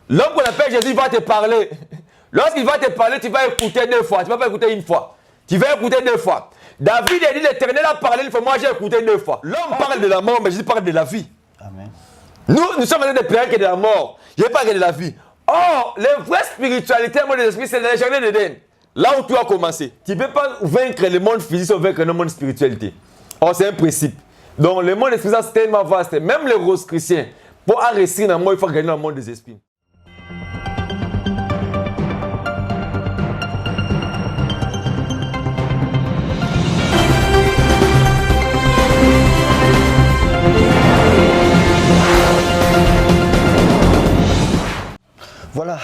L'homme qu'on appelle Jésus va te parler. Lorsqu'il va te parler, tu vas écouter 2 fois. Tu ne vas pas écouter une fois. Tu vas écouter 2 fois. David a dit, l'Éternel a parlé une fois. Moi, j'ai écouté 2 fois. L'homme parle de la mort, mais Jésus parle de la vie. Amen. Nous sommes en train de plaider que de la mort. Je ne parle que de la vie. Or, la vraie spiritualité, le monde des esprits, c'est le jardin d'Éden. Là où tu as commencé. Tu ne peux pas vaincre le monde physique sans vaincre le monde spiritualité. Or, c'est un principe. Donc, le monde des esprits, c'est tellement vaste. Même les roses chrétiens, pour réussir dans le monde, il faut gagner dans le monde des esprits. Voilà,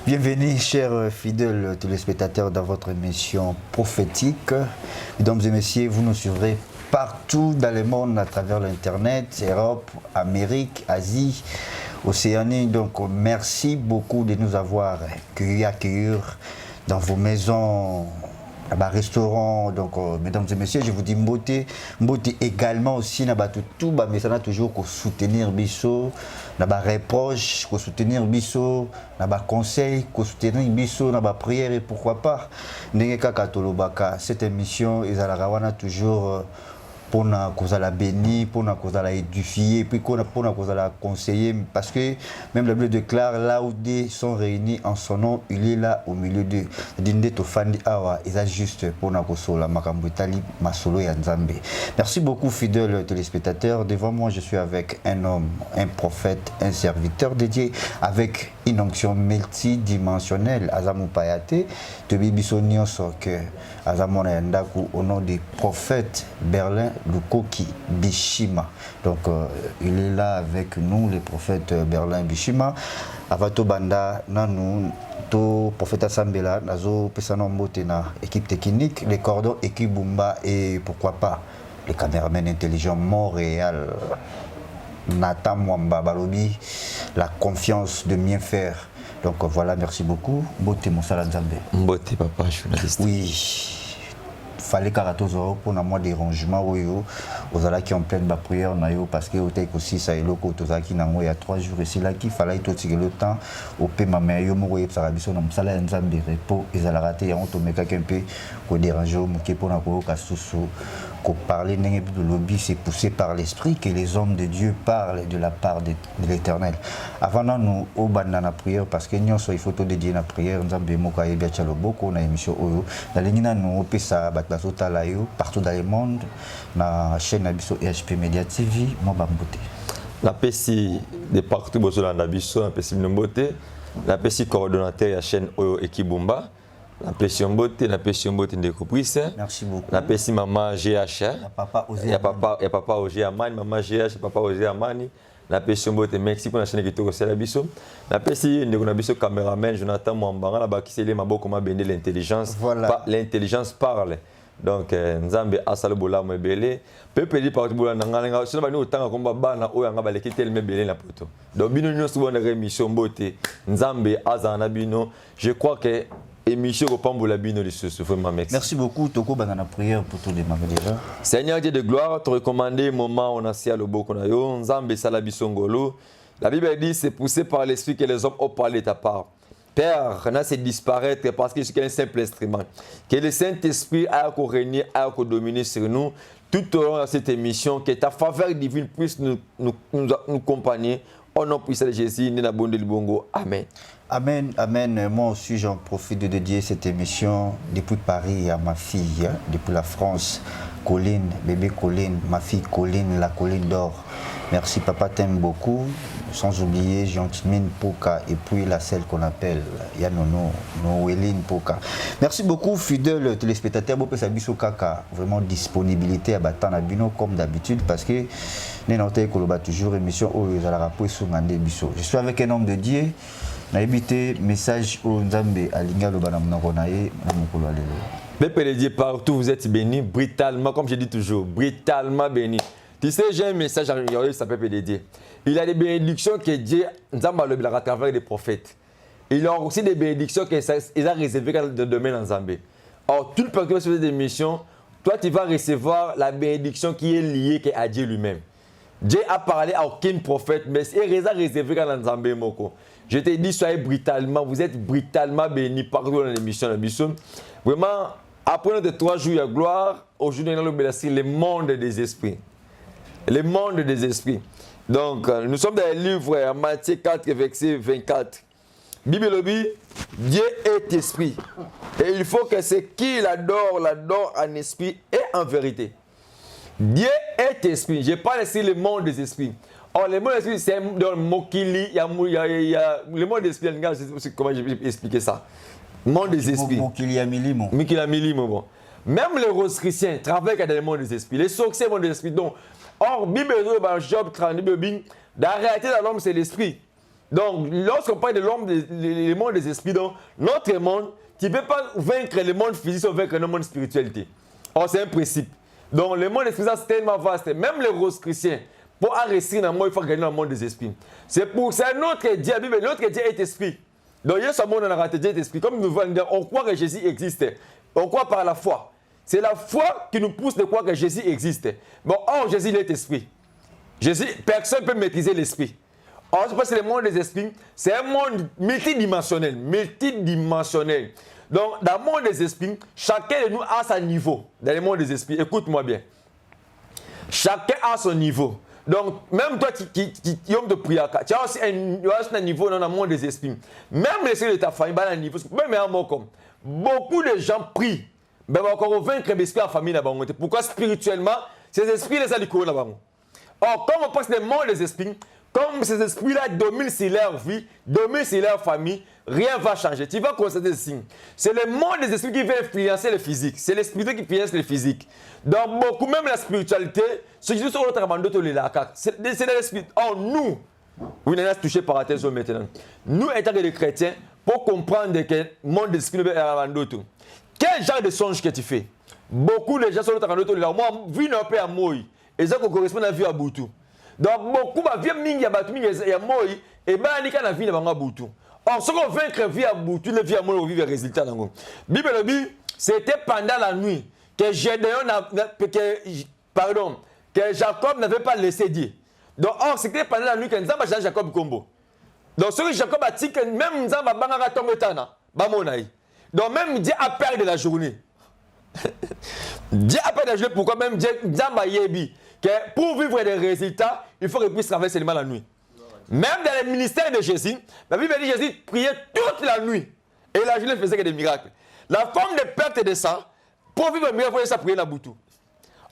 bienvenue chers fidèles téléspectateurs dans votre émission prophétique. Mesdames et messieurs, vous nous suivrez partout dans le monde à travers l'internet, Europe, Amérique, Asie, Océanie. Donc merci beaucoup de nous avoir accueillis dans vos maisons, à restaurant. Donc mesdames et messieurs, je vous dis mbote également aussi na tout mais ça n'a toujours qu'au soutenir biso na ba reproche, qu'au soutenir biso na ba conseil, qu'au soutenir biso na ba prière et pourquoi pas ndenge kaka tolobaka cette émission ezalaka wana toujours pour la béni, pour la édifier, puis pour la conseiller, parce que même la Bible déclare là où des sont réunis en son nom, il est là au milieu d'eux. C'est juste pour la masolo ya Nzambe. Merci beaucoup fidèles téléspectateurs. Devant moi, je suis avec un homme, un prophète, un serviteur dédié avec une onction multidimensionnelle. Azamou Payate, Tobi Bissonioso, que Azamona Yandaku, au nom des prophètes Berlin Lukoki Bishima. Donc il est là avec nous, les prophètes Berlin Bishima. Avato Banda, Nanou, to prophète Sambela, Nazo Pesano Mbotena, équipe technique, les cordons, équipe Bumba et pourquoi pas les caméramans intelligents Montréal. Nathan Mwamba Balobi, la confiance de bien faire. Donc voilà, merci beaucoup. Mbote Moussala Nzambe. Mbote papa, journaliste. Oui. Fallait caratozo pour moi dérangement aux ala qui en pleine ba prière parce que au aussi ça est loko tozaki nango il y a 3 jours ici là qu'il fallait tout le temps au pema meyo mo yeb sarabiso na msala Nzambe repos ezala raté ya on meka kempe ko déranger mo ke pona ko kasusu ko parler n'engé de lobby c'est poussé par l'esprit que les hommes de Dieu parlent de la part de l'Éternel. Avant nous au banda na prière parce que nyonso il faut to dédier na prière Nzambe mo ka yebia tchaloboko na émission oyo na lingina nous pesa partout dans le monde, dans la chaîne Abisso EHP Media TV, moi Bambote. La PSI de partout dans Abisso, la PSI Mbote, la PSI coordonnateur de la chaîne Oyo Ekibumba, la PSI Mbote, la PSI Mbote de Coprice. Merci beaucoup. La PSI Maman GH. Il y a Papa Osé Amani, Maman GH, Papa Osé Amani. La PSI Mbote, merci pour la chaîne qui est aussi à l'Abisso. La PSI de Abisso caméraman Jonathan Mwambanga, la Bakisé Mabo, comment bénir l'intelligence. L'intelligence parle. Donc Nzambe asalo bola mebele peuple dit partout bola nanga sino bani otanga komba bana oyo anga balekitele mebele na poto donc bino nyonso bona émission Mbote Nzambe azana bino je crois que émission ko pambola bino lisusu vraiment merci beaucoup toko bana prière pour tout démarrer déjà. Seigneur Dieu de gloire te recommander moment on a sia le boko na yo Nzambe sala bisongolo. La Bible dit c'est poussé par l'esprit que les hommes ont parlé de ta part. Père, c'est disparaître parce que c'est un simple instrument. Que le Saint-Esprit a régner, a dominer sur nous tout au long de cette émission. Que ta faveur divine puisse nous accompagner. Au nom puissant de Jésus, Bongo. Amen. Amen, amen. Moi aussi, j'en profite de dédier cette émission depuis Paris à ma fille, depuis la France, Colline, bébé Colline, ma fille Colline, la Colline d'or. Merci, papa, t'aime beaucoup. Sans oublier Gentimine Poka et puis la celle qu'on appelle Yanono, Noéline Poka. Merci beaucoup, fidèles téléspectateurs. Bopé Sabiso Kaka, vraiment disponibilité à Batana Bino comme d'habitude parce que Nénoté Koloba toujours émission où ils allaient rappeler sur Mande Biso. Je suis avec un homme de Dieu. On a évité message au Nzambe à Linga Lobanam Naronae, Namokolo Alelo. Peuple de Dieu, partout vous êtes bénis, brutalement, comme je dis toujours, brutalement bénis. Tu sais, j'ai un message à regarder, ça peut de Dieu. Il a des bénédictions que Dieu nous a à travers les prophètes. Il a aussi des bénédictions qu'il a réservées de demain dans Zambé. Or, toute personne qui fait des missions, toi, tu vas recevoir la bénédiction qui est liée à Dieu lui-même. Dieu a parlé à aucun prophète, mais il a réservé dans Zambé. Je te dis, soyez brutalement, vous êtes brutalement bénis partout dans l'émission. Vraiment, après notre 3 jours de gloire, aujourd'hui, nous allons le monde des esprits. Le monde des esprits. Donc, nous sommes dans le livre Matthieu 4, verset 24. Bible dit, Dieu est esprit. Et il faut que ce qu'il adore, l'adore en esprit et en vérité. Dieu est esprit. Je parle ici le monde des esprits. Or, le monde des esprits, c'est dans le Mokili. Il y a le monde des esprits, je sais comment je vais expliquer ça. Monde des esprits. Mokili a milimo. Mokili a milimo, bon. Même les roses chrétiens travaillent dans le monde des esprits. Les sorciers, monde des esprits. Donc, or, Bible dit, Job 32, la réalité de l'homme, c'est l'esprit. Donc, lorsqu'on parle de l'homme, le monde des esprits, donc, notre monde, tu ne peux pas vaincre le monde physique sans vaincre le monde spiritualité. Or, c'est un principe. Donc, le monde des esprits, c'est tellement vaste. Même les roses chrétiens, pour réussir dans le monde, il faut gagner dans le monde des esprits. C'est pour ça que notre Dieu, notre Dieu est esprit. Donc, il y a ce monde dans la raté, Dieu est esprit. Comme nous voulons dire, on croit que Jésus existe. On croit par la foi. C'est la foi qui nous pousse de croire que Jésus existe. Bon, or, Jésus, il est esprit. Jésus, personne ne peut maîtriser l'esprit. Or, c'est parce que le monde des esprits, c'est un monde multidimensionnel. Multidimensionnel. Donc, dans le monde des esprits, chacun de nous a son niveau. Dans le monde des esprits, écoute-moi bien. Chacun a son niveau. Donc, même toi qui homme de prière, tu as aussi un niveau dans le monde des esprits. Même les de ta famille, il y a un niveau. Même un mot comme. Beaucoup de gens prient. Mais encore vaincre l'esprit en famille. Pourquoi spirituellement, ces esprits les alicours là-bas. Or, comme on passe le monde des esprits, comme ces esprits-là dominent sur leur vie, dominent sur leur famille, rien ne va changer. Tu vas constater ce signe. C'est le monde des esprits qui va influencer le physique. C'est l'esprit qui influence le physique. Donc, beaucoup, même la spiritualité, ce qui est sur l'autre amende, c'est l'esprit. Or, nous, vous n'êtes pas touchés par la thèse maintenant. Nous, étant des chrétiens, pour comprendre que le monde des esprits est amende. Quel genre de songe que tu fais? Beaucoup de gens sur l'autre amende, moi, vie n'a pas à moi. Et ça correspond à la vie à Boutou. Donc, beaucoup de vie mingi à moi, et bien, il y a la vie à Boutou. Or, ce qu'on vaincre la vie à Boutou, la vie à moi, on vit le résultat. La Bible dit, c'était pendant la nuit que Jacob n'avait pas laissé Dieu. Donc, or, c'était pendant la nuit que Nzamba a Jacob Combo. Donc, ce que Jacob a dit que même Nzamba a tombé tana, donc, même Dieu a perdu la journée. Dieu a perdu la journée, pourquoi même Dieu Nzamba Yebi, que pour vivre des résultats, il faut qu'il puisse travailler seulement la nuit. Même dans le ministère de Jésus, la Bible dit que Jésus priait toute la nuit. Et la journée faisait que des miracles. La forme de perte de sang, pour vivre un miracle, il faut prier dans Boutou.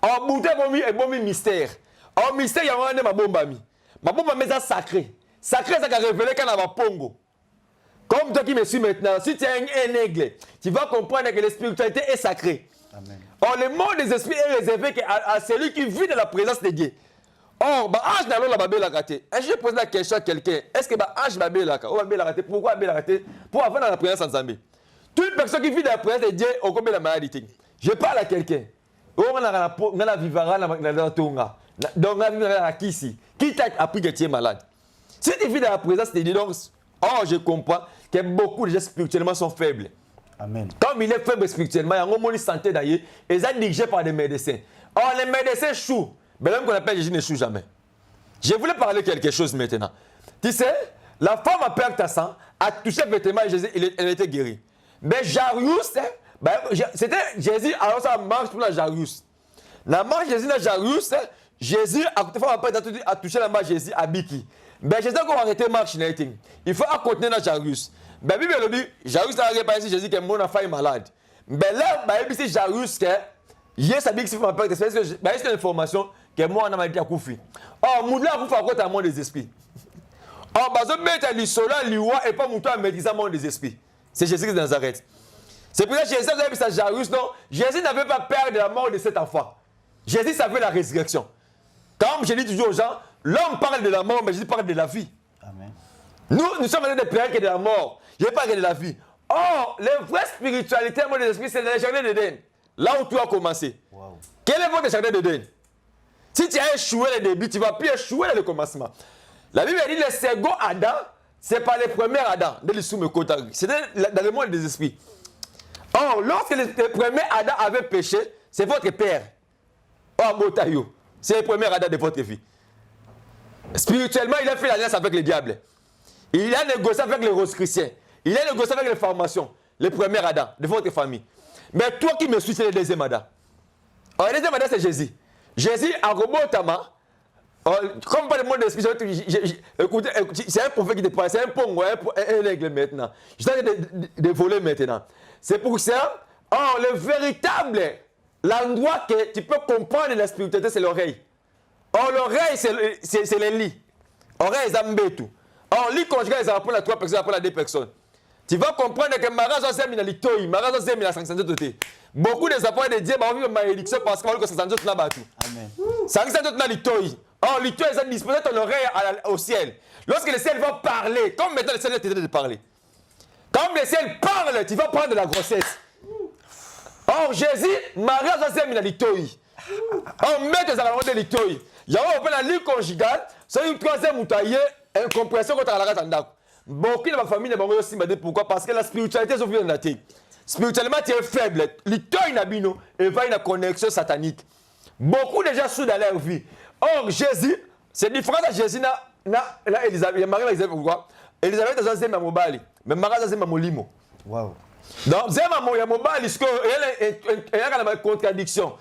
En Boutou, il y a un mystère. En mystère, il y a un bombe. Ma bombe est sacrée. Sacré, ça a révélé qu'il y a un pongo. Comme toi qui me suis maintenant, si tu es un aigle, tu vas comprendre que la spiritualité est sacrée. Amen. Or, le monde des esprits est réservé à celui qui vit dans la présence de Dieu. Or, l'ange n'a pas la raté. Et je pose la question à quelqu'un, est-ce que l'ange n'a pas la raté? Pourquoi la raté? Pour avoir dans la présence de Dieu. Toute personne qui vit dans la présence de Dieu, on commet la maladie. Je parle à quelqu'un. On a la vivara, la tonga. Donc, on a la kisi. Qui t'a appris que tu es malade? Si tu vis dans la présence de Dieu, donc, je comprends que beaucoup de gens spirituellement sont faibles. Amen. Comme il est faible spirituellement, il y a un moment de santé d'ailleurs, et ça dirigé par des médecins. Or, les médecins chouent. Mais l'homme qu'on appelle Jésus ne choue jamais. Je voulais parler quelque chose maintenant. Tu sais, la femme a perdu ta sang, a touché le vêtement et Jésus, elle était guérie. Mais Jarius, c'était Jésus, alors ça marche pour la Jarius. La marche Jésus dans Jarius, Jésus a touché la marche Jésus à Biki. Mais Jésus a arrêté la marche. Il faut continuer dans Jarius. La Bible dit, Jarius a réparé Jésus que mon enfant est malade. Mais là, il y a Jarius que c'est une information que moi on a dit à Koufi. Or, Moudla a Koufi à côté à monde des esprits. Or, bazo mettre du soleil, l'iwa et pas mon à maîtriser le monde des esprits. C'est Jésus de Nazareth. C'est pour ça que Jésus avait dit à Jairus, non, Jésus n'avait pas peur de la mort de cet enfant. Jésus savait la résurrection. Comme je dis toujours aux gens, l'homme parle de la mort, mais Jésus parle de la vie. Amen. Nous sommes en train de parler que de la mort. Je ne parle que de la vie. Or, la vraie spiritualité, le monde des esprits, c'est le jardin d'Éden. Là où tu as commencé. Wow. Quel est votre jardin d'Éden? Si tu as échoué le début, tu ne vas plus échouer le commencement. La Bible dit que le second Adam, ce n'est pas le premier Adam. C'était dans le monde des esprits. Or, lorsque le premier Adam avait péché, c'est votre père. Or, Botayo, c'est le premier Adam de votre vie. Spirituellement, il a fait l'alliance avec le diable. Il a négocié avec les Rose-Chrétiens. Il a négocié avec les formations, les premiers Adam de votre famille. Mais toi qui me suis, c'est le deuxième Adam. Alors, le deuxième Adam, c'est Jésus. Jésus, en robotama, comme pas le monde d'esprit, écoutez, c'est un prophète qui te parle, c'est un pongo, un aigle maintenant. Je suis en train de voler maintenant. C'est pour ça, le véritable, l'endroit que tu peux comprendre la spiritualité, c'est l'oreille. L'oreille, c'est le lit. L'oreille, c'est un tout. Lit conjugal, ça apprend à 3 personnes, ça apprend à 2 personnes. Tu vas comprendre que Maraz a mis dans l'itoï, Maraz a mis dans 500 autres. Beaucoup des apôtres de Dieu ont vu une malédiction parce que 500 autres là-bas tout. Amen. 500 autres dans l'itoï. L'itoï, ça dispose ton oreille au ciel. Lorsque le ciel va parler, comme maintenant le ciel est en train de parler. Comme le ciel parle, tu vas prendre de la grossesse. Jésus, Maraz a mis dans l'itoï. Met tes aliments de l'itoï. Il y a un lit conjugal, c'est une troisième moutaillée, une compression contre la rate. Beaucoup de ma famille ne m'ont aussi dit pourquoi. Parce que la spiritualité est au fil de la tête. Spirituellement, tu es faible. L'itoï nabino et va une connexion satanique. Beaucoup de gens sont dans leur vie. Jésus, c'est différent de Jésus. Elisabeth, Marie Elisabeth, pourquoi? Elisabeth est un zéma mobile, mais Marie est un zéma molimo. Wow. Donc, zéma mobile, il y a une contradiction.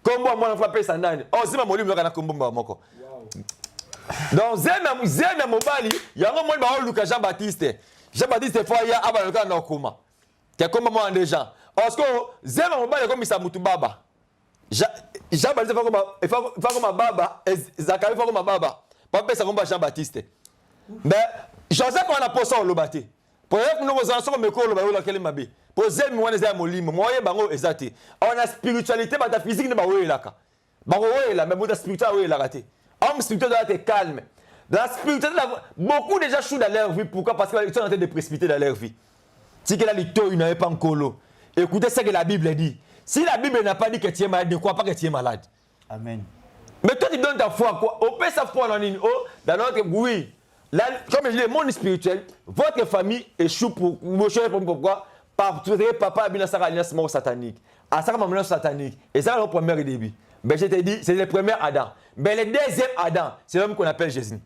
Comme moi, je frappé ça nani. Zéma molimo, il y a un combo moko. Donc, Zéma mobile, il y a un moment où il y a Jean-Baptiste. Jean-Baptiste, il y a un peu de comment. C'est comme moi des gens. Parce que Zéma mobile est comme ça, Moutubaba. Jean-Baptiste il faut comme un baba. Zacharie il faut comme un baba. Papa, c'est comme Jean-Baptiste. Mais Joseph, on a posé le bâti. Pour que nous nous en sommes mes cours, le quel m'a pour Zéma, moi, les amis, moi, bango, exact. On a spiritualité, mais la physique, n'est pas où est là. Bango, est là, mais la spiritualité, est là. Homme spirituel doit être calme. Dans la spiritualité, beaucoup de gens chouent dans leur vie. Pourquoi? Parce qu'ils sont en train de précipiter dans leur vie. Si que la lecture n'est pas en colo. Écoutez ce que la Bible dit. Si la Bible n'a pas dit que tu es malade, ne crois pas que tu es malade. Amen. Mais toi, tu donnes ta foi quoi? On peut sa foi dans notre oui. Là, comme je dis, le monde spirituel, votre famille échoue pour pourquoi? Parce que papa a bien sa mort satanique. À sa maman satanique. Et ça, c'est le premier début. Mais je te dis, c'est le premier Adam. Mais le deuxième Adam, c'est l'homme qu'on appelle Jésus.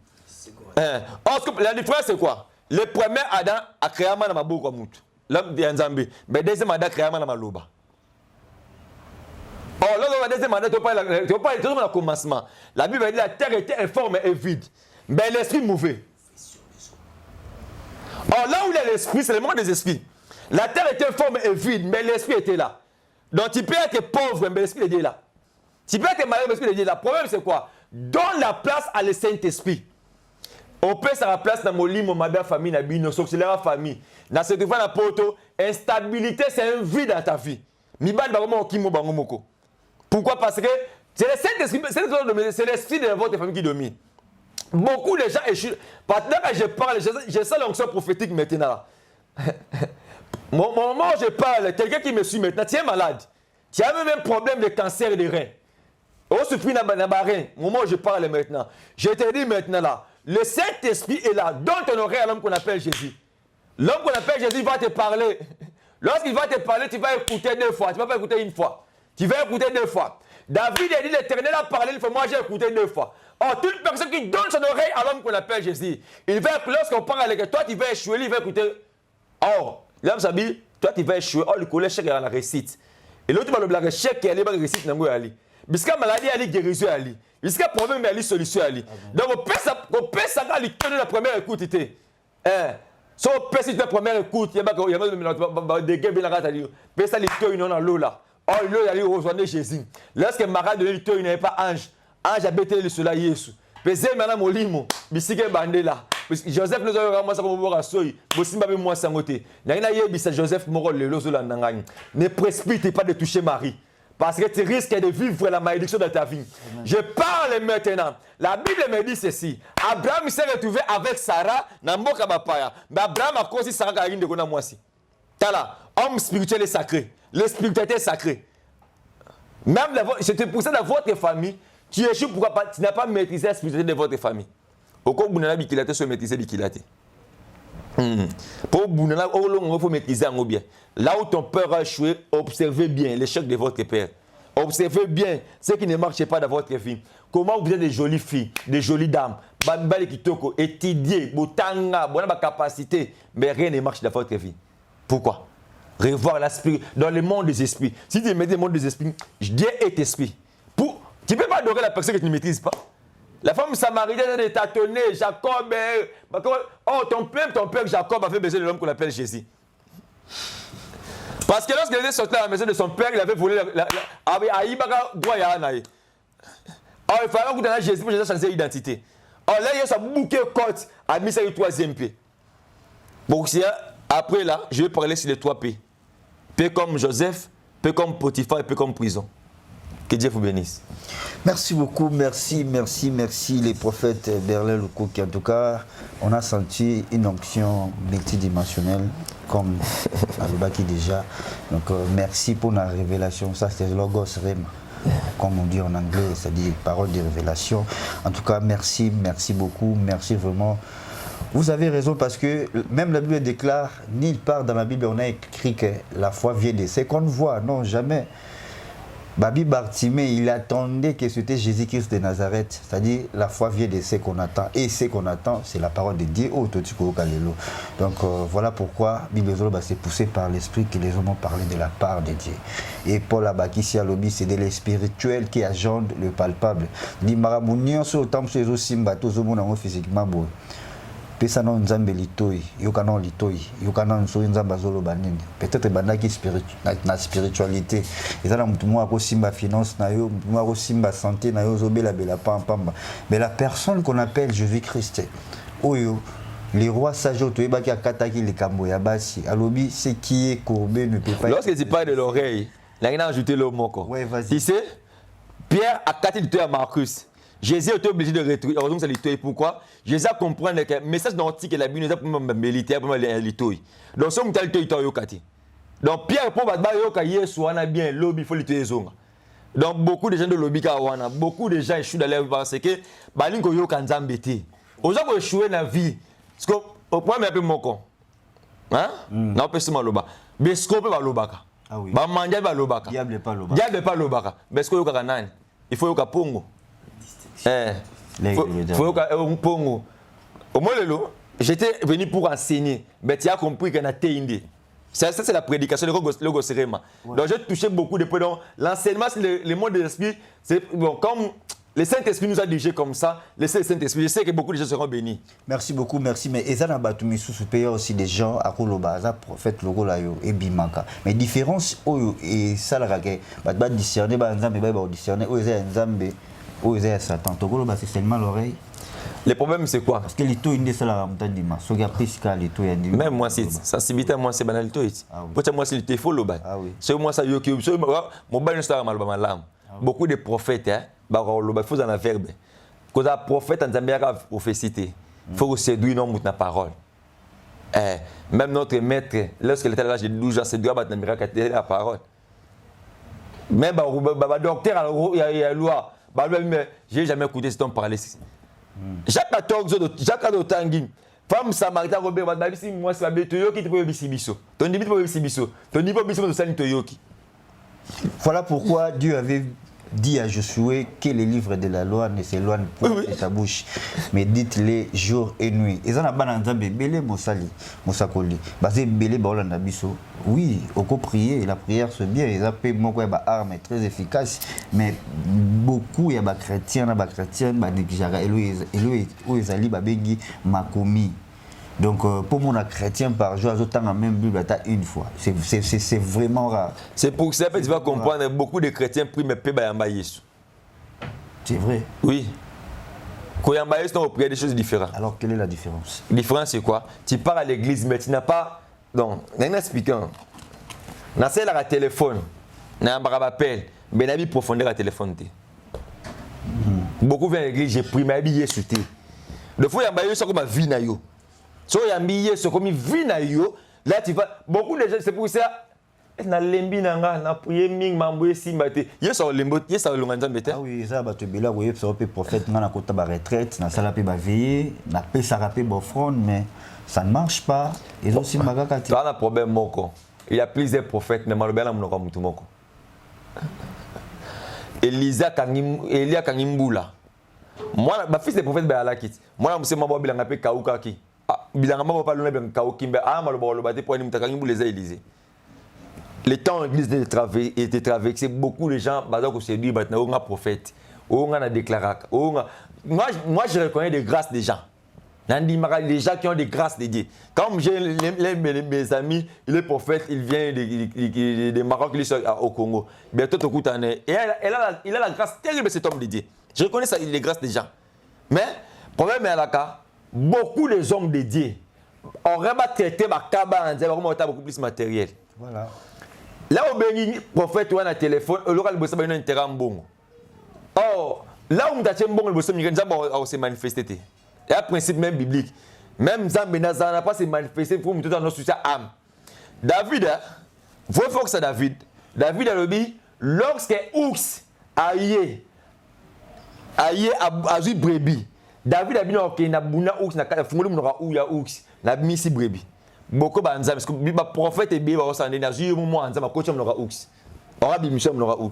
La différence, c'est quoi? Le premier Adam a créé un man dans ma bouche comme l'homme de Nzambi. Mais le deuxième Adam a créé un man dans ma loba. Le deuxième Adam, tu ne peux pas être dans le commencement. La Bible dit que la terre était informe et vide. Mais l'esprit mauvais. Là où il y a l'esprit, c'est le monde des esprits. La terre était informe et vide, mais l'esprit était là. Donc tu peux être pauvre, mais l'esprit était là. Tu peux être malade, mais l'esprit était là. Le problème, c'est quoi? Donne la place à le Saint-Esprit. On peut se la place dans mon lit, mon madame, famille, nos sorcières, famille. Dans cette fois, la poto, instabilité, c'est un vide dans ta vie. Pourquoi? Parce que c'est le Saint-Esprit, c'est l'esprit de votre famille qui domine. Beaucoup de gens échouent. Maintenant que je parle, je sens l'onction prophétique maintenant. Mon moment où je parle, quelqu'un qui me suit maintenant, tu es malade. Tu as même un problème de cancer des reins. On souffre dans les reins. Au moment où je parle maintenant. Je te dis maintenant là, le Saint-Esprit est là. Donne ton oreille à l'homme qu'on appelle Jésus. L'homme qu'on appelle Jésus va te parler. Lorsqu'il va te parler, tu vas écouter 2 fois. Tu ne vas pas écouter 1 fois. Tu vas écouter 2 fois. David a dit, l'Éternel a parlé, il faut moi j'ai écouté 2 fois. Toute personne qui donne son oreille à l'homme qu'on appelle Jésus, il va, lorsqu'on parle avec toi, tu vas échouer, il va écouter. L'homme s'habille, toi tu vas échouer. Le collège chèque à la récite. Et l'autre va le blague chèque et aller dans la récite. Puisque maladie, elle est guérison. Puisque problème, elle est solution. Donc, on peut savoir la première écoute. Si on peut la première écoute, il y a des gens qui ont ça dans l'eau là. L'eau, il a rejoindre Jésus. Lorsque Marie de l'eau, il n'y avait pas ange. Ange a bêté le soleil. Pesé madame Olimo, bisike bandela. Joseph nous a ramassé comme boire soy. Bosimba be moi sangote. N'ayina yebisa Joseph moro le lozola nangani. Ne précipite pas de toucher Marie. Parce que tu risques de vivre la malédiction de ta vie. Amen. Je parle maintenant. La Bible me dit ceci. Abraham s'est retrouvé avec Sarah dans Mboka Bapaya. Mais Abraham a conçu Sarah qui a une de Kona Moisi. Tala, homme spirituel est sacré. Le spiritualité est sacré. Même c'est pour ça dans votre famille, tu échoues pourquoi tu n'as pas maîtrisé la spiritualité de votre famille. Au cas où vous n'avez pas maîtrisé l'ikilate. Pour vous, il faut maîtriser en bien. Là où ton père a échoué, observez bien l'échec de votre père. Observez bien ce qui ne marche pas dans votre vie. Comment vous êtes des jolies filles, des jolies dames. bambali kitoko, étudier, botanga, bonne capacité, mais rien ne marche dans votre vie. Pourquoi? Revoir l'esprit dans le monde des esprits. Si tu mets dans le monde des esprits, Dieu est esprit. Tu ne peux pas adorer la personne que tu ne maîtrises pas. La femme samaritaine est tâtonnée, Jacob, oh ton père Jacob avait besoin de l'homme qu'on appelle Jésus. Parce que lorsqu'il était sorti à la maison de son père, il avait volé il fallait que Jésus pour changer d'identité. Alors là, il y a sa bouquet côte, a mis ça au 3e P. Donc après là, je vais parler sur les 3 P. P comme Joseph, P comme Potiphar et P comme prison. Que Dieu vous bénisse. Merci beaucoup, merci les prophètes Berlin Luko, qui en tout cas, on a senti une onction multidimensionnelle, comme Alobaki déjà. Donc merci pour la révélation, ça c'est Logos Rema, comme on dit en anglais, c'est-à-dire parole de révélation. En tout cas, merci beaucoup, merci vraiment. Vous avez raison parce que même la Bible déclare, nulle part dans la Bible on a écrit que la foi vient de ce qu'on voit, non jamais. Babi Bartimée, il attendait que c'était Jésus-Christ de Nazareth, c'est-à-dire la foi vient de ce qu'on attend. Et ce qu'on attend, c'est la parole de Dieu. Donc voilà pourquoi Bible s'est poussé par l'esprit que les hommes ont parlé de la part de Dieu. Et Paul Abakissi Alobi, c'est de l'espirituel qui agende le palpable. Dit Maramounion sur le temps chez eux Simba, tous les monde physiquement beau. Pesa non nzambe litoi, yokana litoi, yokana nso nzamba zolo banini. Peut-être bandaki na spiritualité. Ezala mutu mo ako simba finance na yo, mutu mo ako simba santé na yo zobela bela pamba. Mais la personne qu'on appelle Jésus-Christ, oyo les rois sages toyebaki akataki likambo ya basi. Alobi ce qui est courbé ne peut pas. Lorsque tu parles de l'oreille, là il a ajouté le mot quoi. Ouais, vas-y. Tu sais, Pierre a caté le à Marcus. Jésus était obligé de retrouver. Heureusement, c'est l'itoy. Pourquoi? Jésus a compris que le message d'antique et la Bible n'est pas pour militaire, pour l'itoy. Donc, si on a l'itoy, il donc, Pierre, pour battre, il y a bien lobby, il faut l'itoy. Donc, beaucoup de gens de lobby, beaucoup de gens échouent dans leur vie parce que, Balinko yo kanza mbete. Aux gens qui échouent dans la vie, parce que, au point, mais un peu moko. Hein? Non, pas seulement loba. Mais ce qu'on peut pas lobaka. Ah oui. Bah, manger pas lobaka. Diable pas lobaka. Diable pas lobaka. Mais ce qu'on yo kanane, il faut yo kapongo. Faut un pongo. Au moins, j'étais venu pour enseigner, mais tu as compris qu'on a téindé. Ça, c'est la prédication de Logosérema. Donc, j'ai touché beaucoup de points. Donc, l'enseignement, c'est le monde de l'esprit. Bon, comme le Saint-Esprit nous a dirigés comme ça, laissez le Saint-Esprit. Je sais que beaucoup de gens seront bénis. Merci beaucoup, merci. Mais Ezana Batumi sous payeur aussi des gens à Kolobaza, prophète Logo Layo et Bimaka. Mais différence, et ça, la discerner, discerner, Satan. C'est seulement l'oreille. Le problème, c'est quoi? Parce que l'ito est ça la ramtandima. Même moi, c'est sensibilité, moi, c'est banalité. Pour moi, c'est le faut le bail. C'est moi, ça, mon bail, c'est mal. Beaucoup de prophètes, il faut en verbe. Quand un prophète en Zambie a prophétie, il faut séduire non la parole. Même notre maître, lorsqu'il était à l'âge de 12 ans, c'est doit battre la parole. Même le docteur, il y a la loi. J'ai jamais écouté cet homme parler. Jacques 14, Jacques Tanguin, femme samaritaine, Robert, moi, c'est la bête qui te peut bissibiso. Ton niveau peut bissibiso. Ton niveau bissibiso de Saint Toyoki. Voilà pourquoi Dieu avait dit à Josué que les livres de la loi ne s'éloignent pas de sa bouche, mais dites-les jour et nuit. Et ça n'a pas d'ensemble, belé mosali, mosakoli. Basé belé baola biso. Oui, on peut prier, la prière c'est bien, ils appellent mon quoi arme est très efficace, mais beaucoup il y a des chrétiens, des chrétiens, des négligera, et ils allaient babengi makomi. Donc, pour mon chrétien par jour, autant la même Bible une fois. C'est vraiment rare. C'est pour ça que tu vas comprendre que beaucoup de chrétiens prient mais peu bayamba Yesu. C'est vrai. Oui. Quand yamba Yesu, on prie des choses différentes. Alors, quelle est la différence? La différence, c'est quoi? Tu pars à l'église, mais tu n'as pas. Donc, un expliquant. Tu as un téléphone, tu as un appel, mais tu as une profondeur à téléphone. Beaucoup viennent à l'église, j'ai pris ma vie Yesu. Le fois, yamba Yesu, c'est comme ma vie. Si tu as mis ce comme vie na yo, là tu vas beaucoup de gens c'est pour ça na lembi nanga na prier ming mamboye simbate. Yeso lembo, yeso longanza mbete. Ah oui, ça ba te bela oui, ça peut prophète na kota ba retraite, na sala pe ba veiller, na pe sarape ba offrande mais ça ne marche pas. Et aussi magaka ti. Tu as un problème moko. Il y a plusieurs prophètes mais malobela mnoko mutu moko. Elia Kangimbula. Moi, ma fils est prophète Béalakit. Moi, je suis mabo bilanga pe kaukaki. Bilanga mabo pas luna bilanga kaukimbe. Ah, malo lo bate pour ni mutakangi pour les Élysées. Le temps l'église était traversé, beaucoup de gens bazako se dit maintenant on a prophète, on a déclaré. Moi je reconnais des grâces des gens. Les gens qui ont des grâces de Dieu. Comme j'ai mes amis, il est prophète, il vient de Maroc, il est au Congo. Et il a la grâce terrible, cet homme de Dieu. Je reconnais ça, les grâces des gens. Mais, le problème est là, beaucoup des hommes de Dieu auraient traité ma cabane, beaucoup plus matériel. Voilà. Là où le prophète a un téléphone, il aura un intérêt bon. Or, là où il a un bon, il se manifester. Il y a un principe même biblique. Même Zambénaza n'a pas se manifester pour nous tout dans notre âme. David, il faut que ça David. David a dit, lorsque Oux a eu brebis, David a dit qu'il n'a pas Oux, n'a pas Oux, n'a pas mis brebis. Beaucoup de gens, parce que le prophète est bien, il y a un moment où il y a un coach qui a Oux. Il y a un mission qui a Oux.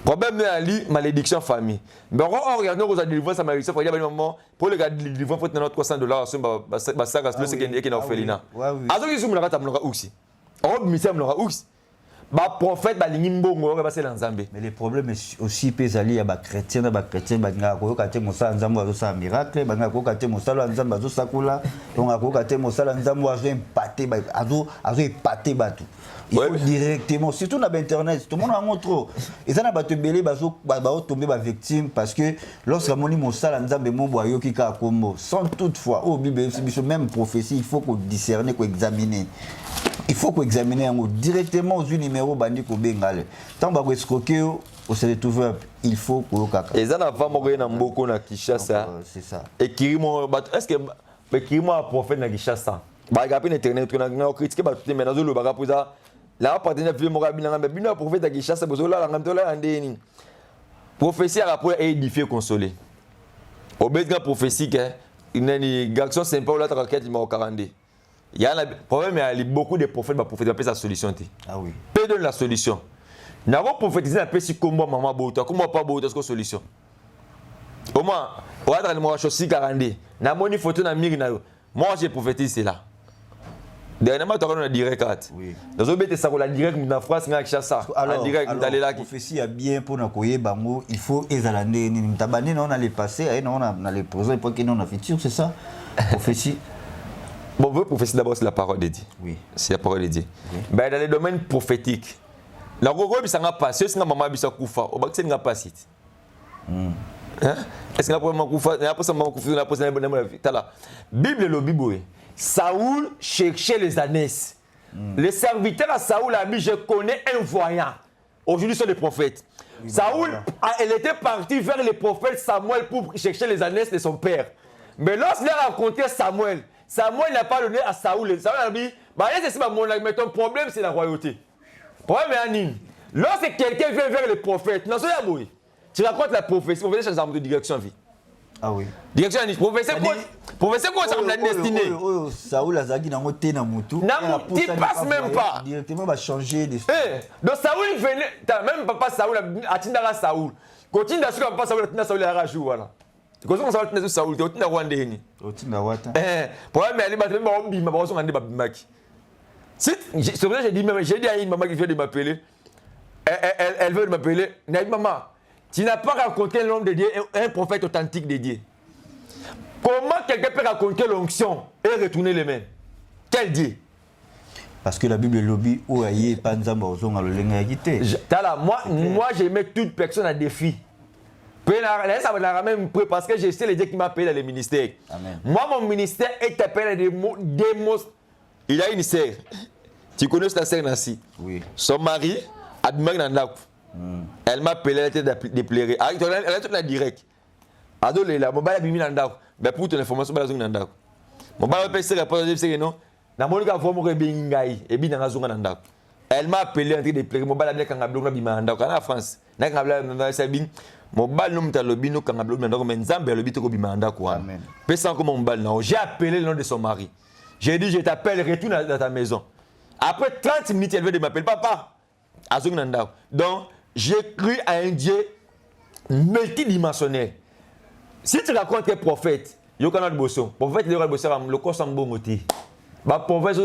Problème de la malédiction famille. Mais on regarde nos délivrance à malédiction famille. Il y a un moment pour les gars de délivrance, il faut $300 sur ce qui est orphelinat. Alors qu'ils sont là, ils ont aussi. On mission ils aussi. Bah prophète ba lingi mbongo on va passer dans Zambie. Mais le problème est aussi pesali ya ba chrétien banga ko kate mosala nzambo azo sa miracle banga ko kate mosala nzambo azo sakula donc ko kate mosala nzambo azo impacter azo impacter batu. Il faut directement, surtout dans internet, tout le monde a montré. Et ça n'a pas été belé, tomber victime parce que lorsque mon imosal nzambe mon boyo qui ka kombo, sans toutefois, au Bible, même prophétie, il faut qu'on discerne, qu'on examine. Il faut qu'on examine directement aux numéros bandit ko bengale. Tant ba ko escroquer au se retrouver, il faut qu'on kaka. Et ça n'a pas moyen na mboko na Kinshasa. C'est ça. Et Kirimo, est-ce que Kirimo a prophète na Kinshasa? Ba gapi internet on a critiqué ba tout mais na zo le baga pour ça. Là, partenaire film Morabina, mais bien prophète à Kinshasa, Bozola, la Andéni. Prophétie à rapport et édifier, consoler. Au bête de la prophétie, il y a une action sympa où la raquette, il m'a 40. Il y a un problème, il y a beaucoup de prophètes, ma prophète, appelle sa solution. Ah oui. Peu de la solution. Nous avons prophétisé un peu si comment maman Bouta, comment pas Bouta, c'est quoi solution? Au moins, on va dans le chaussée 40. Nous avons une photo dans le mur. Moi, j'ai prophétisé là. Dernièrement, tu as un direct. Oui. Dans le but, ça la direct en France, en direct, la prophétie est bien pour nous accueillir. Il faut exaler. Nous on a les passés, on a les présents, pour qu'on a futur, c'est ça? Prophétie. Bon, prophétie d'abord, c'est la parole de Dieu. Oui. C'est la parole de Dieu. Oui. Ben, dans les domaines prophétiques, la gogo bisa nga passé, c'est nga maman bisa kufa. Au bac c'est nga passé. Est-ce que la première kufa, la première kufa, la première tala. Bible le Bible. Saoul cherchait les ânesses. Le serviteur à Saoul a dit, je connais un voyant. Aujourd'hui, c'est le prophète. Oui, Saoul, elle était partie vers le prophète Samuel pour chercher les ânesses de son père. Mais lorsqu'il a rencontré Samuel, Samuel n'a pas donné à Saoul. Saoul a dit, mais ton problème, c'est la royauté. Le problème est anime. Lorsque quelqu'un vient vers le prophète, non, c'est tu racontes la prophétie, le prophète change de direction. Ah oui. Direction à professeur quoi ça la destinée. Saoul Azagi n'a pas na mutu. Il passe même pas. Directement va changer de. Donc Saoul venait, même papa Saoul a tindara Saoul. Continue à ce que papa Saoul a tindara Saoul à rajou voilà. Quand on Saoul tindara Saoul, tu tindara Rwanda ni. Tindara wata. Problème elle va même on bima ba on ande ba bimaki. C'est vrai j'ai dit à une maman qui vient de m'appeler. Elle veut m'appeler. N'a dit maman, tu n'as pas rencontré l'homme de Dieu, un prophète authentique de Dieu. Comment quelqu'un peut raconter l'onction et retourner les mains? Quel Dieu? Parce que la Bible lobby ou aïe pas nzamba ozonga le lenga yité. Moi je mets toute personne à défi. Ça va la même parce que je sais les dieux qui m'appellent dans le ministère. Amen. Moi mon ministère est appelé des mots. Il a une sœur. Tu connais ta sœur Nancy? Oui. Son mari a demandé dans la. Elle m'a appelé, elle était déplérée. Elle est toute la directe. Adolé là, mon bal a bimi dans la. Mais pour ton information, bal a zonga dans la. Mon bal a payé ses rapports, je sais que non. Na mon gars, faut me rebingai. Et bien dans la zonga dans la. Elle m'a appelé, elle était déplérée. Mon bal a bien quand on a bima dans la. En France, na quand on a sabin. Mon bal nous m'ta lobi nous quand on a dans la. Mais Nzambe lobi te ko bima dans quoi. Pensant comme mon bal là. J'ai appelé le nom de son mari. J'ai dit je t'appelle, retourne dans ta maison. Après 30 minutes, elle veut de m'appeler papa. À zonga dans la. Donc j'ai cru à un Dieu multidimensionnel. Si tu racontes que prophète, il y a un bosso. Prophète, il y a un bosso, le corps sans bon côté. Bah, prophète,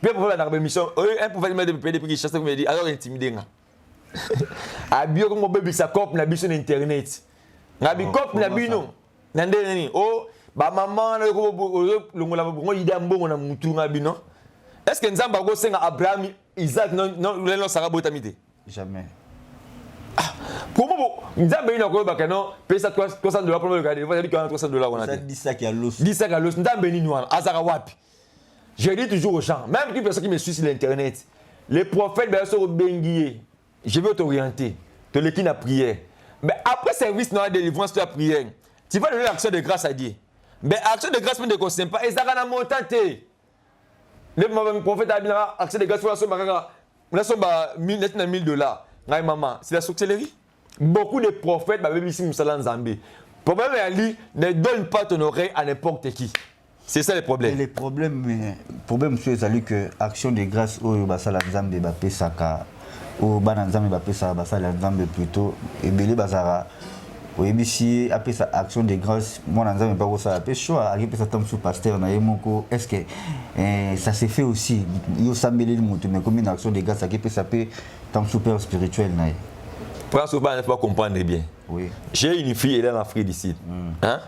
puis prophète dans la mission, un prophète m'a dit, puis chasse me dit, alors intimidé. A bio comme bébé sa cop na biso internet. Na bi cop na bino. Na ndeni. Oh, ba maman na ko longola bongo ida mbongo na mutu na bino. Est-ce que nzamba go senga Abraham, Isaac non lelo sara botamité? Jamais. Comment nzamba ina ko ba kano pesa $300 pour le garder. Vous avez dit qu'il y a $300 on a dit. 10 sacs à l'os. 10 sacs à l'os. Nzamba ni noir. Azara wapi. Je dis toujours aux gens, même qui personne qui me suit sur l'internet, les prophètes ben sont benguiés. Je veux t'orienter, te l'équipe à prière. Mais après service, non, délivrance, tu as prière. Tu vas donner l'action de grâce à Dieu. Mais action de grâce, ne concerne pas. Et ça va monter. Le prophète a dit action de grâce, on a $1,000. Maman, c'est la sorcellerie. Beaucoup de prophètes, même ici, Moussala Nzambé. Le problème est ne donne pas ton oreille à n'importe qui. C'est ça le problème. Et le problème, c'est que l'action de grâce, Basala Nzambé, Saka. Au bananzambe bapesa basala nzambe plutôt ebele bazara oyebisi apesa action de grâce mon nzambe pas ça apesa choix akipesa tam sous pasteur na yemoko est-ce que ça se fait aussi yo sambeli mutu mais comme une action de grâce akipesa pe tam super spirituel na ye prends souvent il faut comprendre bien. Oui, j'ai une fille elle est en Afrique d'ici. Hein,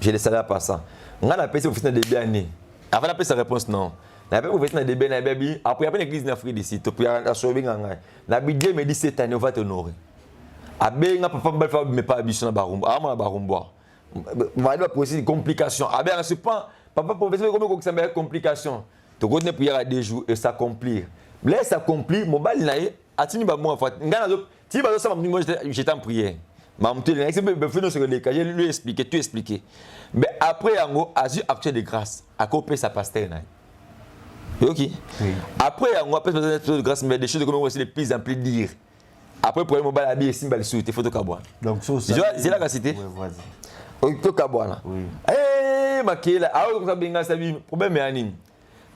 j'ai le salaire par ça on a payé au final de bien né avant la sa réponse non. Na pe professeur na débé na baby après l'église en Afrique d'ici to puis à sauver nganga na bi Dieu me dit cette année on va t'honorer abe nga papa mbal fa me pas biso na barumba ama barumba va doit poser des complications abe c'est pas papa professeur comme ça me complication to connais prière à 2 jours et s'accomplir laisse s'accomplir mon bal na atini ba moi fa nga na ti ba ça moi j'étais en prière ma mte le exemple be fino sur le cas lui expliquer tout expliquer mais après yango azu action de grâce à copier sa pasteur na. Ok. Oui. Après, on a fait de grâce, mais des choses comme aussi les plus en plus dire. Après, pour le mobile habillé, symbole sous, il faut tout caboire. donc ça. C'est là la cité. Oui, vas-y. Tout caboire. Oui. Eh, maquille, ah oui, comme ça, bien, ça vit. Problème est anime.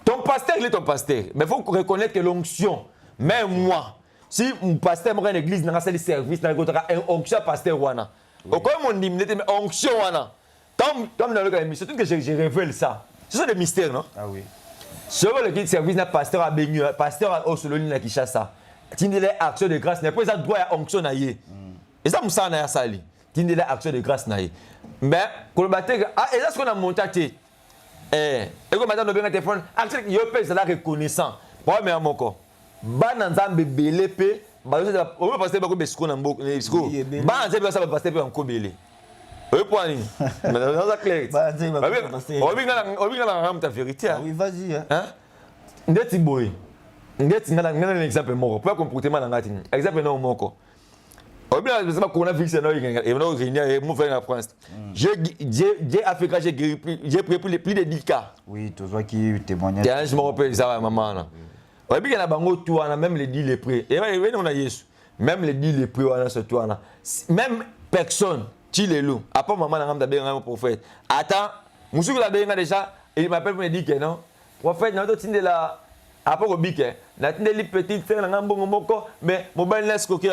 Ton pasteur, il est ton pasteur. Mais il faut reconnaître que l'onction, même moi, si mon pasteur m'a une église, dans la salle de service, dans une onction pasteur wana. Au quoi mon dit, mais onction wana. Comme dans le cas de mission, que je révèle ça. C'est ça le mystère, non? Ah oui. Sur le guide service, n'a pasteur à Bénu, pasteur à Osoloni na Kishasa. Tindele action de grâce, n'est pas ça droit à onction na yé. Et ça moussa na sali. Tindele action de grâce na yé. Mais collaborateur ah et là ce qu'on a monté et comme madame no bien téléphone, action yo peut ça la reconnaissant. Premier mon corps. Ba na nzambe belé pe, ba on va passer ba ko besko na mboko, besko. Ba nzambe ça va passer pe en ko belé. Oui, point. Mais dans la clé. On vient dans la vérité. Oui, vas-y. Hein? Ndeti boy. Ndeti un exemple moko. Pour comportement dans ngati. Exemple non moko. On vient de ça coronavirus et non réunion et mon frère en France. J'ai Afrique j'ai pris plus de 10 cas. Oui, tu vois qui témoignage. Je me rappelle ça maman là. On vient na bango tout on a même les 10 les prix. Et on a Yesu. Même les 10 les prix on a ce tout là. Même personne Chilelo, après maman n'a pas un prophète. Attends, monsieur qui l'a déjà, il m'appelle pour me dire que non. Prophète, n'a pas de la. Après au bique, n'a pas de petite terre, n'a pas de moko, mais mon ben laisse coquer.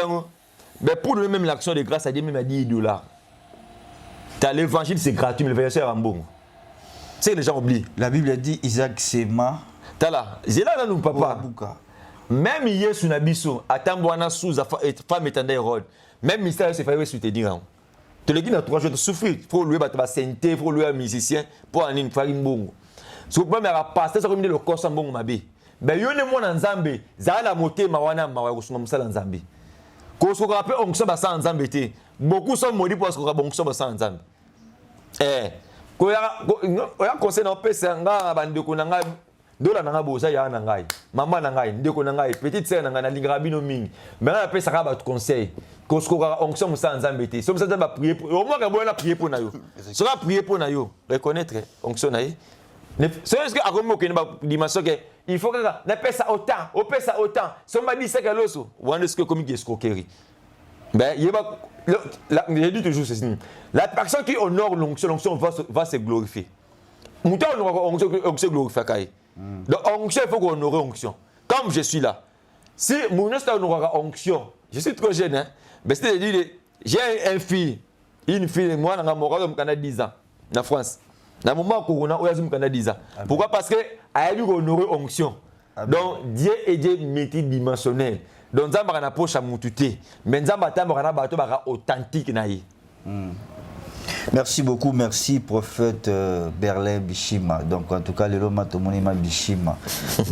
Mais pour le même l'action de grâce à Dieu, même à $10. T'as l'évangile, c'est gratuit, mais le verset est en bon. C'est que les gens oublient. La Bible dit Isaac s'aima. T'as là, j'ai là, nous, papa. Même hier, sur Nabiso, attends, moi, sous femme étendue Hérode. Même mystère, c'est fait sur tes dires. Tu le dis, 3 jours de souffrir. Il faut louer la sainteté, il faut louer un musicien pour aller faire une bongo. Si vous pouvez me passer, ça comme le corps sans bon mabé. Ben, yo ne mo na nzambe, za la moté mawana mawa kusuma musala nzambe. Ko so ko rappel onction ba sa nzambe te. Beaucoup sont maudits parce qu'on a onction ba sa nzambe. Ko ya conseil na pesa nga bandeko na nga dola na nga boza ya na ngai. Mama na ngai, ndeko na ngai, petite sœur na nga na lingara bino mingi. Mais na pesa ka ba conseil. Ko so ko onction musa nzambe te. So musa ba prier pour au moins ka bola prier pour na yo. So ka prier pour na yo, reconnaître onction na ye. C'est ce que a comme que dimension que il faut que na pesa autant, au pesa autant. Somba dit c'est que loso, wande ce que comme escroquerie. Ben il va je dis toujours ceci. La personne qui honore l'onction va se glorifier. Mouton onction glorifier kai. Donc onction il faut qu'on honore onction. Comme je suis là. Si mon honore onction, je suis trop jeune hein. Ben c'est dire j'ai un fille une fille moi na moko mukanda 10 ans na France na moment corona oyazi mukanda 10 ans pourquoi parce que a eu honorer onction donc Dieu est Dieu multidimensionnel donc nzamba na poche mututé mais nzamba tamba na bato baka authentique na ye. Merci beaucoup, merci prophète Berlin Bishima. Donc en tout cas, le loma tomonima Bishima.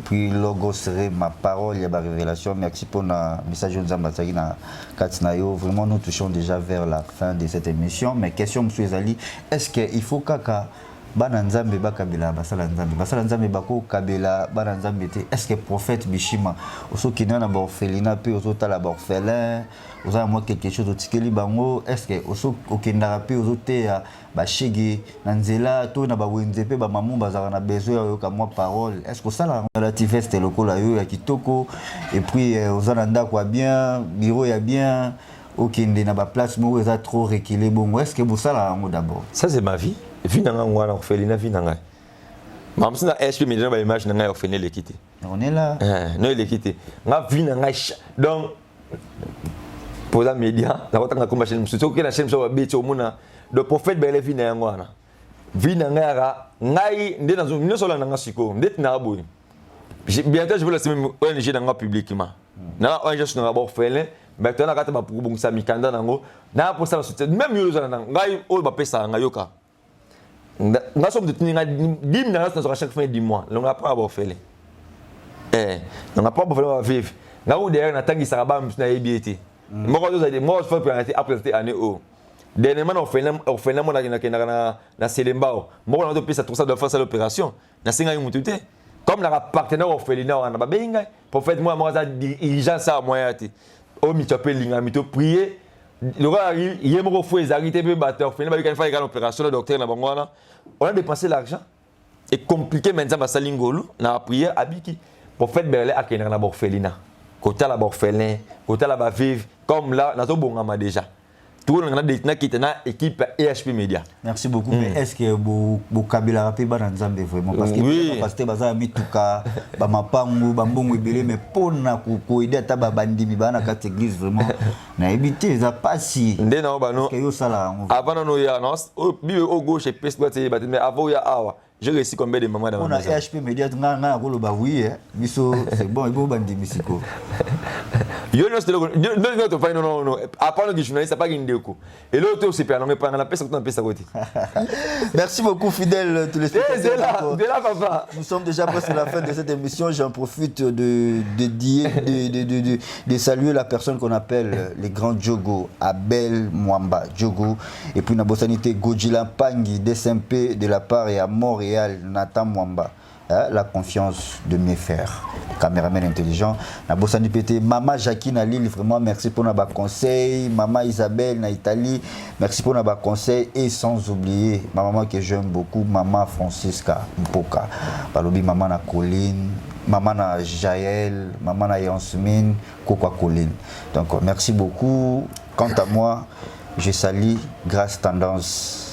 Puis logo serait ma parole, il y a ma révélation. Merci pour le message de Zambatagi na Katsnayo. Vraiment, nous touchons déjà vers la fin de cette émission. Mais question, M. Zali, est-ce qu'il faut kaka bananzambe bakabila basala nzambe bako kabila bananzambe te? Est-ce que prophète Bishima oso kina na borfelina pe oso tala borfelin oza moi quelque chose otikeli bango? Est-ce que oso okendaka pe oso te ya bashigi na nzela to na bawenze pe bamamu bazaka na besoin ya yoka moi parole? Est-ce que osala relativiste lokola yo ya kitoko et puis oza na ndako ya bien bureau ya bien okende na ba place mo eza trop reculé bongo? Est-ce que bosala yango d'abord? Ça c'est ma vie. Vie nanga ngwana orphelinat vie nanga. Mam sina HP mais ba image nanga orphelinat l'équité. On est là. Non l'équité. Nga vie nanga donc pour la média, la kota ngakoma chaîne msuto ke na chaîne so beti omuna do prophète ba vie nanga ngwana. Vie nanga ra ngai ndé dans une solo nanga siko, ndé na boy. Bientôt je veux laisser même ONG nanga publiquement. Na ONG sur nanga orphelin, mais tona kata ba pour bongisa mikanda nango. Na pour ça même yo za nanga ngai o ba pesa nga yoka. Nga sommes de tenir 10 minutes dans chaque fin du mois. On n'a pas à faire. On n'a pas à vivre. Nga ou derrière na tangi saraba na EBT. Moi je fais présenter après année au. Dernièrement on fait na Selembao. Moi on a payé ça tout ça de faire l'opération. Na singa mututé. Comme la partenaire orphelinat on a ba benga. Pour fait moi ça dirigeant ça moyen té. O mi topé linga mi to prier. Le gars arrive, il y a un fou, ils arrivent, ils battent, il y a une opération, le docteur, on a dépensé l'argent. Et compliqué maintenant, parce que l'ingolo, on a prié à Biki. Pour faire Berlin, à Kéna, la orphelinat. Côté la orphelin, côté la vive, comme là, on a tout bon déjà. Tout le monde a des qui étaient dans l'équipe EHP Media. Merci beaucoup. Mais est-ce que vous Kabila rapide Bananzambe vraiment? Parce que oui. Parce que baza mituka, bamapangu, bambongo ebele, mais pour na aider à tababandi mi bana kat église vraiment. Na éviter ça pas si. Ndé na ba no. Que yo sala. Avant no ya no, au gauche et peste doit être mais avant ya awa. J'ai réussi combien de moments dans ma maison. On a EHP Media nga koloba oui biso c'est bon, il faut bandi misiko. Yo no to find no. Après le journaliste pas gindeko. Et l'autre aussi pas non pas na pesa tout na pesa côté. Merci beaucoup fidèles téléspectateurs. De là papa. Nous sommes déjà presque à la fin de cette émission. J'en profite de saluer la personne qu'on appelle les grands Djogo, Abel Mwamba Djogo, et puis Nabosanité Godjila Pangi, DSMP de la part et à Montréal, Nathan Mwamba. La confiance de mes frères, caméraman intelligent. Nabosani Pété, Maman Jacqueline à Lille, vraiment merci pour nos conseils. Maman Isabelle na Italie, merci pour nos conseils. Et sans oublier ma maman que j'aime beaucoup, Maman Francisca Mpoka. Balobi Maman na Colline, Maman na Jaël, Maman na Yansmine, Coco Colline. Donc merci beaucoup. Quant à moi, je salue Grâce Tendance.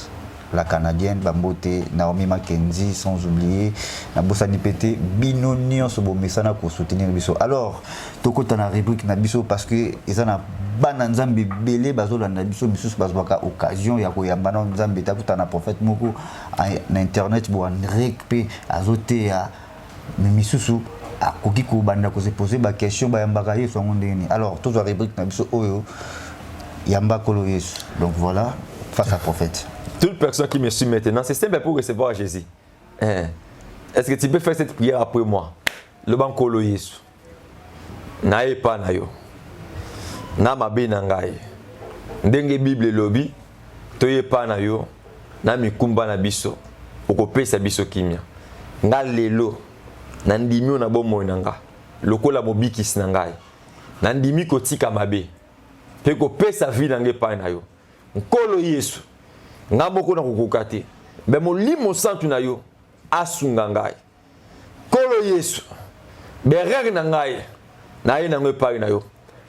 La Canadienne, Bambote, Naomi Mackenzie, sans oublier, Nabosani Pété, Binonion, ce beau message pour soutenir Bisso. Alors, Toko Tana rubrique Nabiso parce que ils ont un bananzambi belé, Bazola Nabiso, Bisso, Bazwaka, occasion, Yako Bananzambi, Takutana prophète Moko, en internet, pour un récupé, azoté à Mimisusu, à Kokiko Banda, se poser ma question, Bayambakaye, son monde. Alors, toute la rubrique Nabiso, Oyo, Yamba Kolo Yesu. Donc voilà, face à prophète. Toute personne qui me suit maintenant, c'est simple pour recevoir Jésus. Est-ce que tu peux faire cette prière après moi? Le banco lo Yesu. Na epa na yo. Na mabe na ngai. Ndenge Bible lobi, to epa na yo. Na mikumba na biso. Okopesa biso kimia. Nga lelo. Na ndimi na bomo na nga. Lokola mobikisi na ngai. Na ndimi kotika mabe. Pe kopesa vie na ngai pa na yo. Nkolo Yesu. Nga moko na kukuka te be molimo santu na yo asunga ngai kolo Yesu be règle na ngai na ye na ngai pari na yo.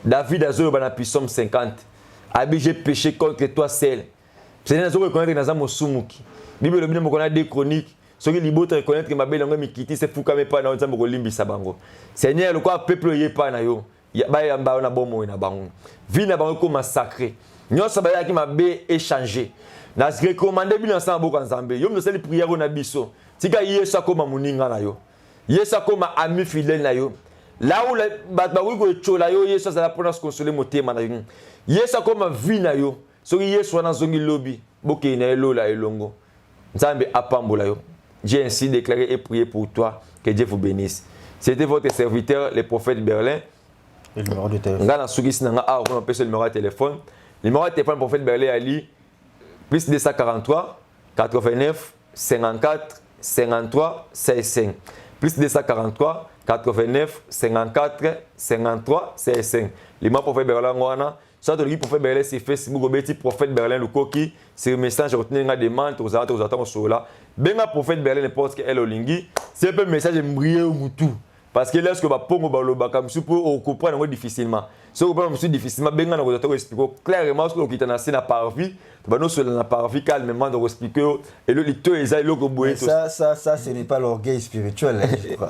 David azoloba na Psaume 50 abi j'ai péché contre toi seul. Seigneur nazo reconnaître na za mosumuki. Bible lobi na moko na 2 Chroniques soki libota reconnaître que mabe nango mikiti se fuka me pa na nzambe ko limbisa bango. Seigneur le quoi peuple ye pa na yo ya ba yamba na bomo na bango vie na bango ko massacrer Nous sommes qui m'a échangé. Nas recommandé bien ensemble beaucoup ensemble. Yo me sali prière na biso. Tika yesa comme moninga na yo. Yesa comme ami fidèle na yo. Là où ba oui ko chola yo yesa za la pour nous consoler motema na yo. Yesa comme vie na yo. So yesa na zongi lobby. Boke na elo la elongo. Nzambe apambola yo. J'ai ainsi déclaré et prié pour toi. Que Dieu vous bénisse. C'était votre serviteur, le prophète Berlin. Le numéro de téléphone. Nga na sugisi na nga a on appelle le numéro de téléphone. Le numéro de téléphone prophète Berlin Ali plus 243 89 54 53 65. Plus 243 89 54 53 65. Le numéro prophète Berlin wana. Soit le prophète Berlin c'est Facebook obeti prophète Berlin le coquille, c'est le message retenir nga demande aux attentes sur là. Benga prophète Berlin n'importe quel olingi, c'est un message briller au mutu. Parce que lorsque va pongo baloba comme si pour comprendre difficilement. Si vous comprenez difficilement, benga na ko expliquer clairement ce que kita na c'est na parvi, ba no sur na parvi calmement de expliquer et le lito eza le ko boye. Ça ce n'est pas l'orgueil spirituel, je crois.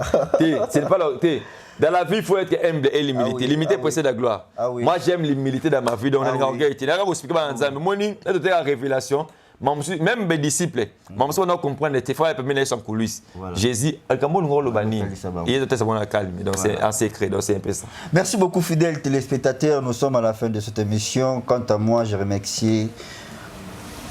C'est pas l'orgueil. Dans la vie, il faut être humble et limité. Limité précède la gloire. Moi, j'aime l'humilité dans ma vie. Donc, on a l'orgueil. Tu n'as pas expliqué par exemple. Moi, c'est la révélation. Même mes disciples, on doit comprendre que tes frères peuvent mener son coulisses. Jésus, il est calme. Donc, c'est un secret. Donc, c'est un peu ça. Merci beaucoup, fidèles téléspectateurs. Nous sommes à la fin de cette émission. Quant à moi, je remercie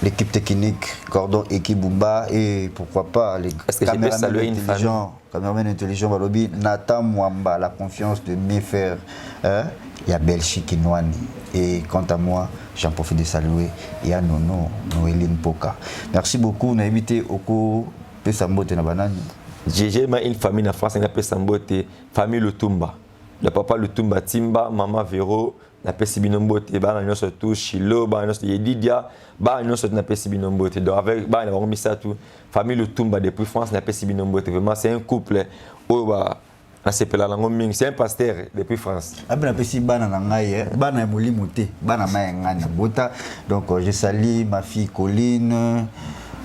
l'équipe technique, Cordon Ekibumba et pourquoi pas les caméramans intelligents, Balobi, Nathan Mwamba, la confiance de mes frères, il y a Belchik Inouani. Et quant à moi, j'en profite de saluer, il y a Noéline Poka. Merci beaucoup, on a invité Oko Pesambote Nabanani. J'ai une famille en France, on appelle Sambote, famille Lutumba. Le papa Lutumba Timba, maman Véro, na pesi binombote ba na surtout Chilo ba na Yedidia ba na surtout na pesi binombote donc avec ba na remis ça tout famille Lutumba depuis France na pesi binombote vraiment c'est un couple oh ba na sepela lango ming c'est un pasteur depuis France abna pesi bana na ngai bana molimo te bana maengana bota donc je salue ma fille Colline,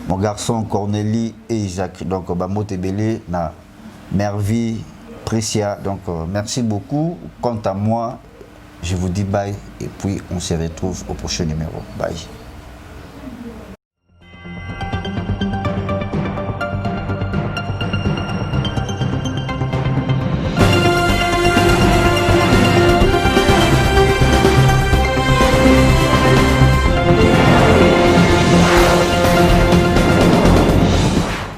mon garçon Cornélie et Isaac, donc ba motebele na Mervie Précia, donc merci beaucoup. Quant à moi, je vous dis bye et puis on se retrouve au prochain numéro. Bye.